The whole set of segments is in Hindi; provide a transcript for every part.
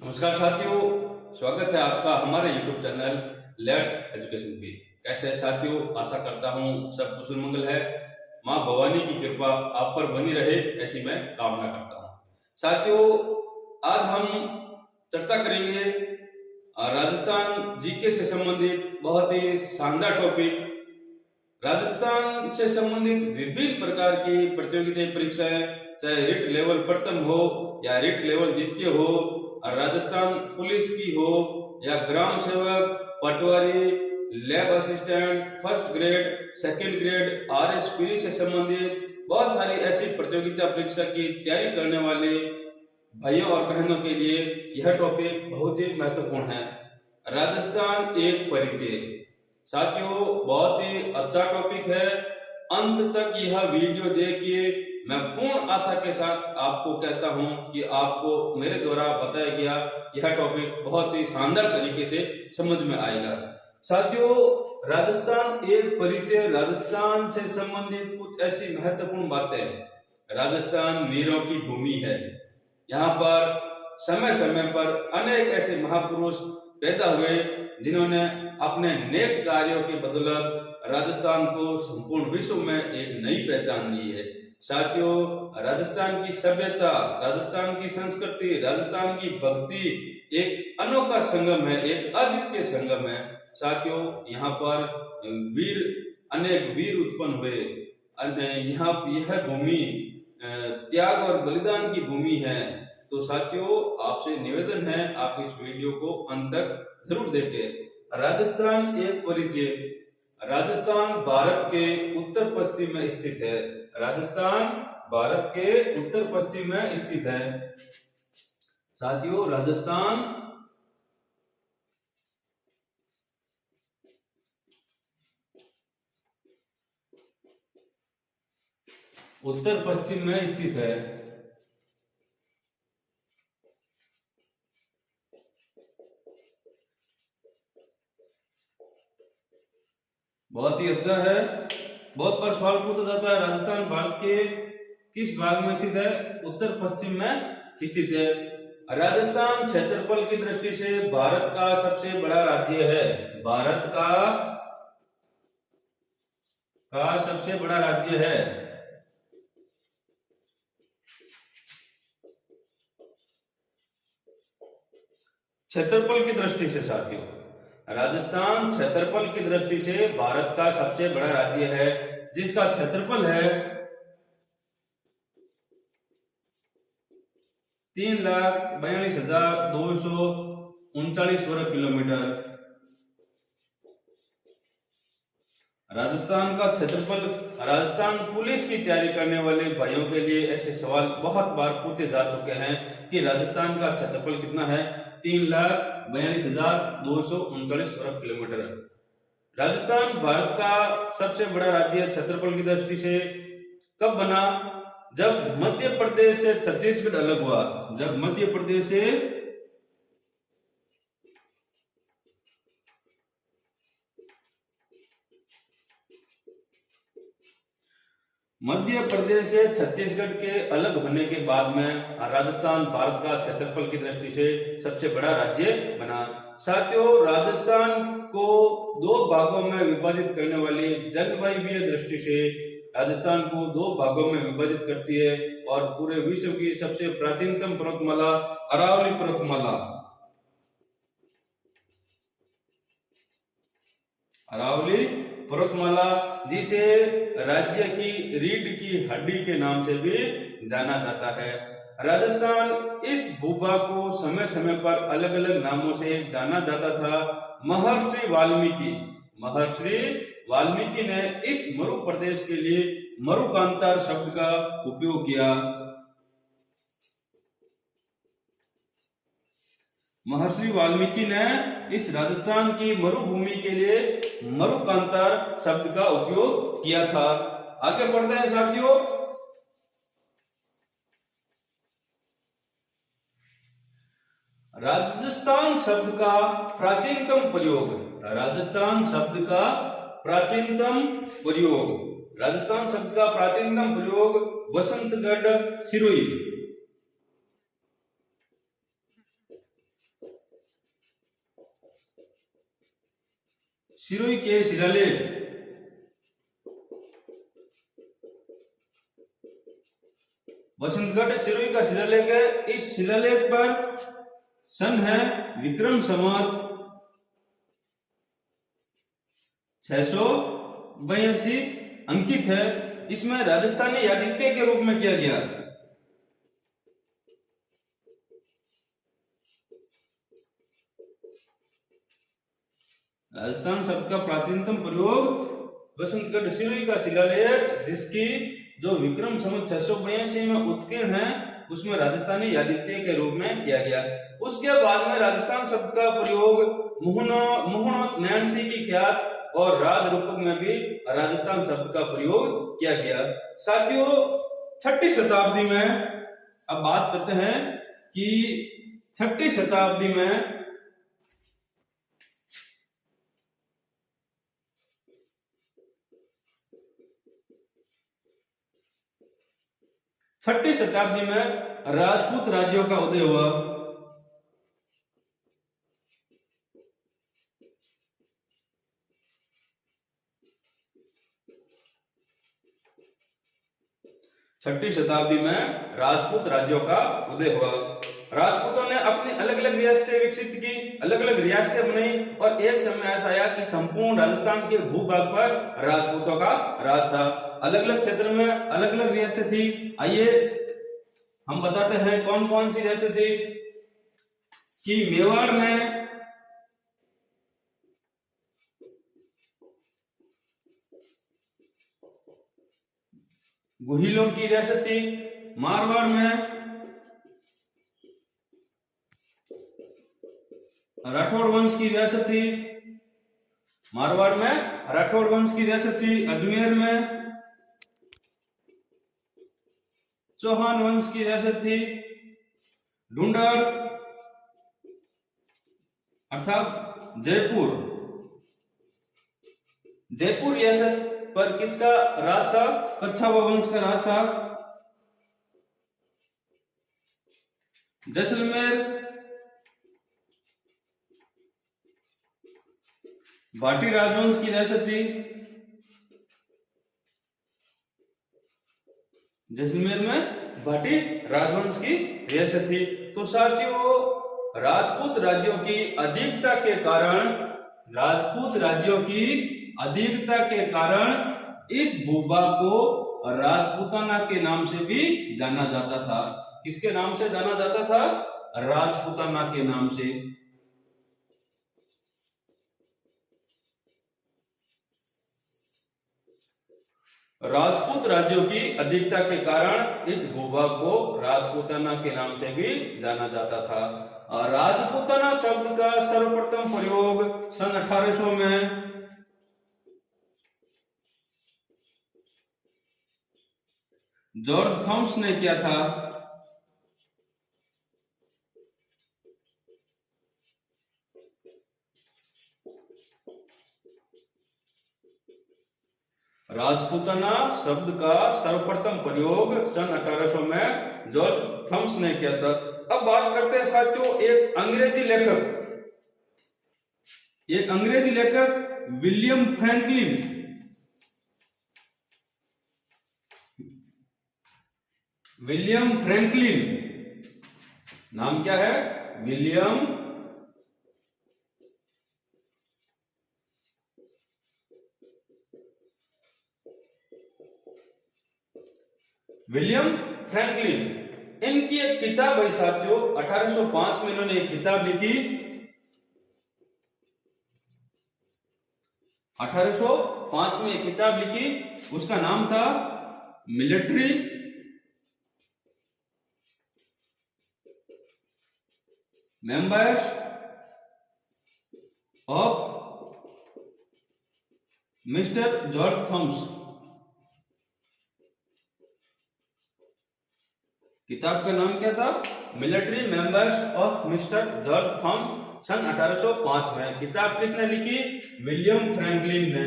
नमस्कार साथियों, स्वागत है आपका हमारे YouTube चैनल लेट्स एजुकेशन पे। कैसे है साथियों, आशा करता हूँ सब कुशल मंगल है। माँ भवानी की कृपा आप पर बनी रहे ऐसी मैं कामना करता हूँ। साथियों, आज हम चर्चा करेंगे राजस्थान जीके से संबंधित बहुत ही शानदार टॉपिक। राजस्थान से संबंधित विभिन्न प्रकार की प्रतियोगिता परीक्षाएं, चाहे रिट लेवल प्रथम हो या रिट लेवल द्वितीय हो, राजस्थान पुलिस की हो या ग्राम सेवक, पटवारी, lab assistant, first grade, second grade, RSP से संबंधित बहुत सारी ऐसी प्रतियोगिता परीक्षा की तैयारी करने वाले भाइयों और बहनों के लिए यह टॉपिक बहुत ही महत्वपूर्ण है। राजस्थान एक परिचय। साथियों, बहुत ही अच्छा टॉपिक है। अंत तक यह वीडियो देखिए। मैं पूर्ण आशा के साथ आपको कहता हूं कि आपको मेरे द्वारा बताया गया यह टॉपिक बहुत ही शानदार तरीके से समझ में आएगा। साथियों, राजस्थान एक परिचय, राजस्थान से संबंधित कुछ ऐसी महत्वपूर्ण बातें। राजस्थान वीरों की भूमि है। यहाँ पर समय समय पर अनेक ऐसे महापुरुष पैदा हुए जिन्होंने अपने नेक कार्यों की बदौलत राजस्थान को संपूर्ण विश्व में एक नई पहचान दी है। साथियों, राजस्थान की सभ्यता, राजस्थान की संस्कृति, राजस्थान की भक्ति एक अनोखा संगम है, एक अद्वितीय संगम है। साथियों, यहाँ पर अनेक वीर उत्पन्न हुए। यहाँ यह भूमि त्याग और बलिदान की भूमि है। तो साथियों, आपसे निवेदन है आप इस वीडियो को अंत तक जरूर देखें। राजस्थान एक परिचय। राजस्थान भारत के उत्तर पश्चिम में स्थित है। राजस्थान भारत के उत्तर पश्चिम में स्थित है। साथियों, राजस्थान उत्तर पश्चिम में स्थित है। बहुत ही अच्छा है। बहुत बार सवाल पूछा जाता है, राजस्थान भारत के किस भाग में स्थित है? उत्तर पश्चिम में स्थित है। राजस्थान क्षेत्रफल की दृष्टि से भारत का सबसे बड़ा राज्य है। भारत का सबसे बड़ा राज्य है। क्षेत्रफल की दृष्टि से साथियों, राजस्थान क्षेत्रफल की दृष्टि से भारत का सबसे बड़ा राज्य है, जिसका क्षेत्रफल है 3,42,239 वर्ग किलोमीटर। राजस्थान का क्षेत्रफल। राजस्थान पुलिस की तैयारी करने वाले भाइयों के लिए ऐसे सवाल बहुत बार पूछे जा चुके हैं कि राजस्थान का क्षेत्रफल कितना है? 3,42,239 वर्ग किलोमीटर। राजस्थान भारत का सबसे बड़ा राज्य क्षेत्रफल की दृष्टि से कब बना? जब मध्य प्रदेश से छत्तीसगढ़ अलग हुआ। जब मध्य प्रदेश से छत्तीसगढ़ के अलग होने के बाद में राजस्थान भारत का क्षेत्रफल की दृष्टि से सबसे बड़ा राज्य बना। साथियों, राजस्थान को दो भागों में विभाजित करने वाली जलवायु दृष्टि से राजस्थान को दो भागों में विभाजित करती है और पूरे विश्व की सबसे प्राचीनतम पर्वतमाला अरावली पर्वतमाला, अरावली पर्वतमाला, जिसे राज्य की रीढ़ की हड्डी के नाम से भी जाना जाता है। राजस्थान इस भूभाग को समय समय पर अलग अलग नामों से जाना जाता था। महर्षि वाल्मीकि ने इस मरु प्रदेश के लिए मरुकांतार शब्द का उपयोग किया। महर्षि वाल्मीकि ने इस राजस्थान की मरुभूमि के लिए मरुकांतार शब्द का उपयोग किया था। आगे बढ़ते हैं साथियों। राजस्थान शब्द का प्राचीनतम प्रयोग। राजस्थान शब्द का प्राचीनतम प्रयोग वसंतगढ़ सिरोही। सिरोही के शिलालेख। बसंतगढ़ सिरोही का शिलालेख है। इस शिलालेख पर सन है विक्रम संवत 682 अंकित है। इसमें राजस्थानी आदित्य के रूप में किया गया। राजस्थान शब्द का प्राचीनतम प्रयोग बसंतगढ़ सिरोही का शिलालेख, जिसकी जो विक्रम संवत 682 में उत्कीर्ण है, उसमें राजस्थानी आदित्य के रूप में किया गया। उसके बाद में राजस्थान शब्द का प्रयोग मुहूर्त नैणसी की ख्यात और राज रूपक में भी राजस्थान शब्द का प्रयोग किया गया। साथियों, 6ठी शताब्दी में अब बात करते हैं कि 6ठी शताब्दी में राजपूत राज्यों का उदय हुआ। छठी शताब्दी में राजपूत राज्यों का उदय हुआ। राजपूतों ने अपनी अलग अलग रियासतें विकसित की, अलग अलग रियासतें बनाई और एक समय ऐसा आया कि संपूर्ण राजस्थान के भूभाग पर राजपूतों का राज था। अलग अलग क्षेत्र में अलग अलग रियासतें थी। आइए हम बताते हैं कौन कौन सी रियासतें थी। कि मेवाड़ में गुहिलों की रियासत थी। मारवाड़ में राठौड़ वंश की रियासत थी। मारवाड़ में राठौड़ वंश की रियासत थी। अजमेर में चौहान वंश की रियासत थी। ढूंढर अर्थात जयपुर रियासत पर किसका राज था? कच्छावा वंश का राज था। जैसलमेर भाटी राजवंश की रियासत थी। जैसलमेर में भाटी राजवंश की रियासत थी। तो साथियों, राजपूत राज्यों की अधिकता के कारण इस भूभाग को राजपूताना के नाम से भी जाना जाता था। किसके नाम से जाना जाता था? राजपूताना के नाम से। राजपूत राज्यों की अधिकता के कारण इस भूभाग को राजपूताना के नाम से भी जाना जाता था। राजपूताना शब्द का सर्वप्रथम प्रयोग सन 1800 में जॉर्ज थॉम्स ने किया था। राजपूताना शब्द का सर्वप्रथम प्रयोग सन 1800 में जॉर्ज थॉम्स ने किया था। अब बात करते हैं साथियों एक अंग्रेजी लेखक विलियम फ्रैंकलिन। नाम क्या है? William Franklin. इनकी एक किताब है साथियों, 1805 में इन्होंने एक किताब लिखी। 1805 में एक किताब लिखी, उसका नाम था military members of mister George Thomas. किताब का नाम क्या था? Military members of mister George Thomas. सन 1805 में। किताब किसने लिखी? विलियम फ्रैंकलिन ने।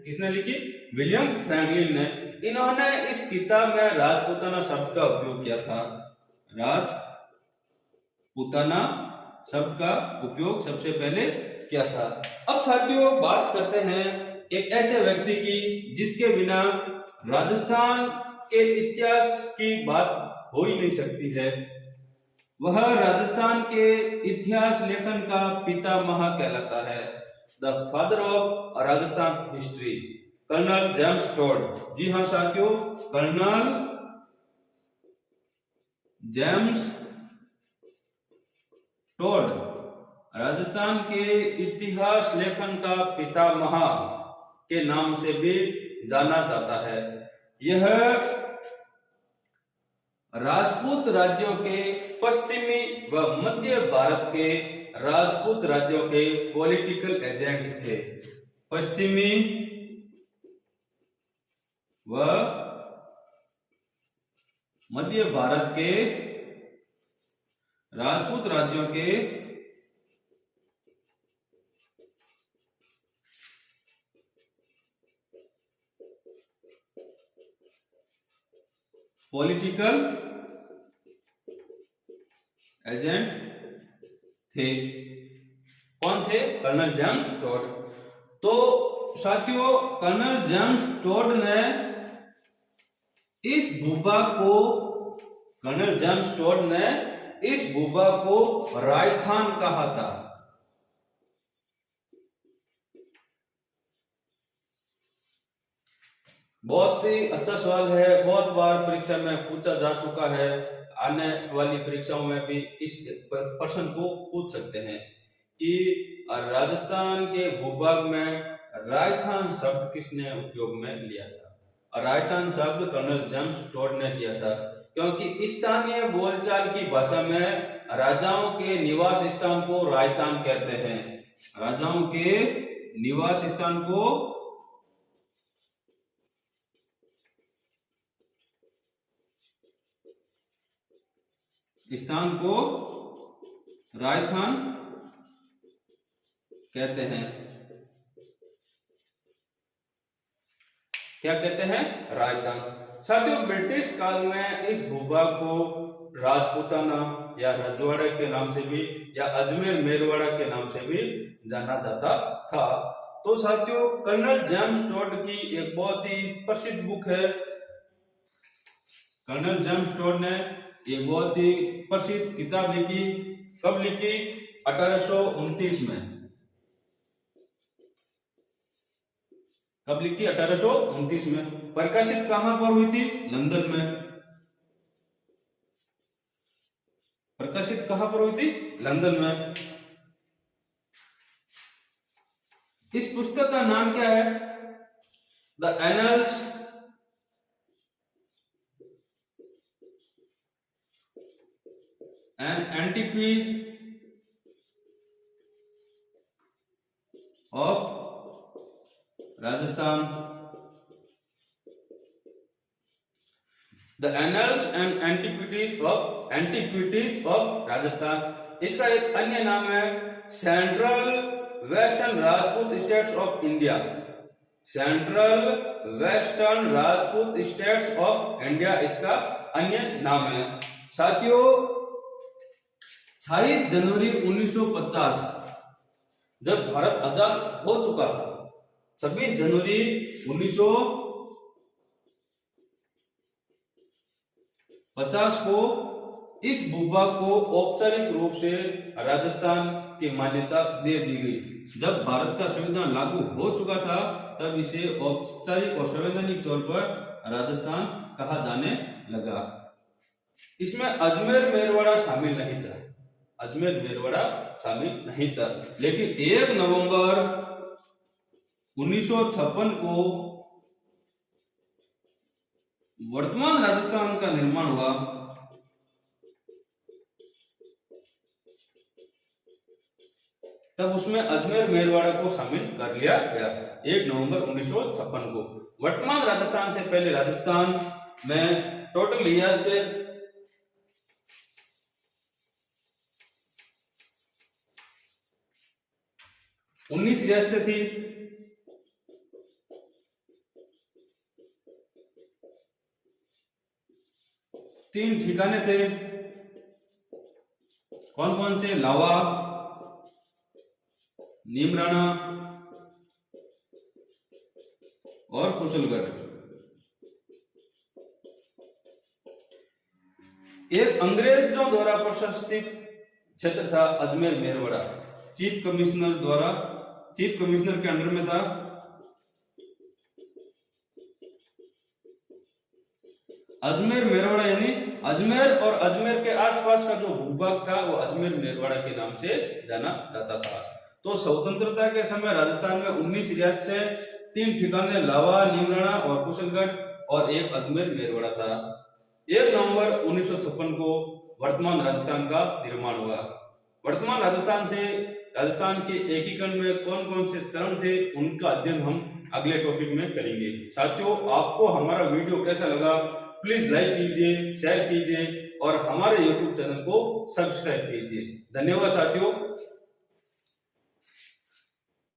किसने लिखी? विलियम फ्रैंकलिन ने। इन्होंने इस किताब में राजपूताना शब्द का उपयोग किया था। राजपूताना शब्द का उपयोग सबसे पहले किया था। अब साथियों बात करते हैं एक ऐसे व्यक्ति की जिसके बिना राजस्थान के इतिहास की बात हो ही नहीं सकती है। वह राजस्थान के इतिहास लेखन का पितामह कहलाता है। The father of Rajasthan history, colonel James Tod. जी हाँ साथियों, कर्नल जेम्स टोड राजस्थान के इतिहास लेखन का पितामह के नाम से भी जाना जाता है। यह राजपूत राज्यों के पश्चिमी व मध्य भारत के राजपूत राज्यों के पॉलिटिकल एजेंट थे। पश्चिमी व मध्य भारत के राजपूत राज्यों के पॉलिटिकल एजेंट थे। कौन थे? Colonel James Tod. तो साथियों कर्नल जेम्स टोड ने इस भूभाग को कर्नल जेम्स टोड ने इस भूभाग को राजस्थान कहा था। बहुत ही अच्छा सवाल है, बहुत बार परीक्षा में पूछा जा चुका है। आने वाली परीक्षाओं में भी इस प्रश्न को पूछ सकते हैं कि राजस्थान के भूभाग में राजस्थान शब्द किसने उपयोग में लिया था। और राजस्थान शब्द कर्नल जेम्स टोड ने दिया था, क्योंकि स्थानीय बोलचाल की भाषा में राजाओं के निवास स्थान को राजस्थान कहते हैं। राजाओं के निवास स्थान को राजस्थान कहते हैं। क्या कहते हैं? राजस्थान। साथियों ब्रिटिश काल में इस भूभाग को राजपूताना या रजवाड़े के नाम से भी या अजमेर मेरवाड़ा के नाम से भी जाना जाता था। तो साथियों कर्नल जेम्स टोड की एक बहुत ही प्रसिद्ध बुक है। कर्नल जेम्स टोड ने एक बहुत ही प्रसिद्ध किताब लिखी। कब लिखी? 1829 में। कब लिखी? 1829 में। प्रकाशित कहां पर हुई थी? लंदन में। प्रकाशित कहां पर हुई थी? लंदन में। इस पुस्तक का नाम क्या है? The annals and antiquities of Rajasthan. The annals and antiquities of Rajasthan. इसका एक अन्य नाम है central western Rajput states of India. Central western Rajput states of India इसका अन्य नाम है। साथियों 26 जनवरी 1950 जब भारत आजाद हो चुका था, 26 जनवरी 1950 को इस भूभाग को औपचारिक रूप से राजस्थान की मान्यता दे दी गई। जब भारत का संविधान लागू हो चुका था तब इसे औपचारिक और संवैधानिक तौर पर राजस्थान कहा जाने लगा। इसमें अजमेर मेरवाड़ा शामिल नहीं था। अजमेर मेरवाड़ा शामिल नहीं था, लेकिन 1 नवंबर 1956 को वर्तमान राजस्थान का निर्माण हुआ। तब उसमें अजमेर मेरवाड़ा को शामिल कर लिया गया 1 नवंबर 1956 को। वर्तमान राजस्थान से पहले राजस्थान में टोटल रियासत 19 रियासतें थी। तीन ठिकाने थे। कौन कौन से? लावा, नीमराणा और कुशलगढ़। एक अंग्रेजों द्वारा प्रशासित क्षेत्र था अजमेर मेरवाड़ा। चीफ कमिश्नर के अंडर में था। अजमेर मेरवाड़ा यानी अजमेर और अजमेर के आसपास का जो भूभाग था वो अजमेर मेरवाड़ा के नाम से जाना जाता था। तो स्वतंत्रता के समय राजस्थान में 19 रियासतें, 3 ठिकाने लावा, नीमराणा और कुशलगढ़ और एक अजमेर मेरवाड़ा था। 1 नवंबर 1956 को वर्तमान राजस्थान का निर्माण हुआ। वर्तमान राजस्थान के एकीकरण में कौन कौन से चरण थे उनका अध्ययन हम अगले टॉपिक में करेंगे। साथियों, आपको हमारा वीडियो कैसा लगा प्लीज लाइक कीजिए, शेयर कीजिए और हमारे YouTube चैनल को सब्सक्राइब कीजिए। धन्यवाद साथियों।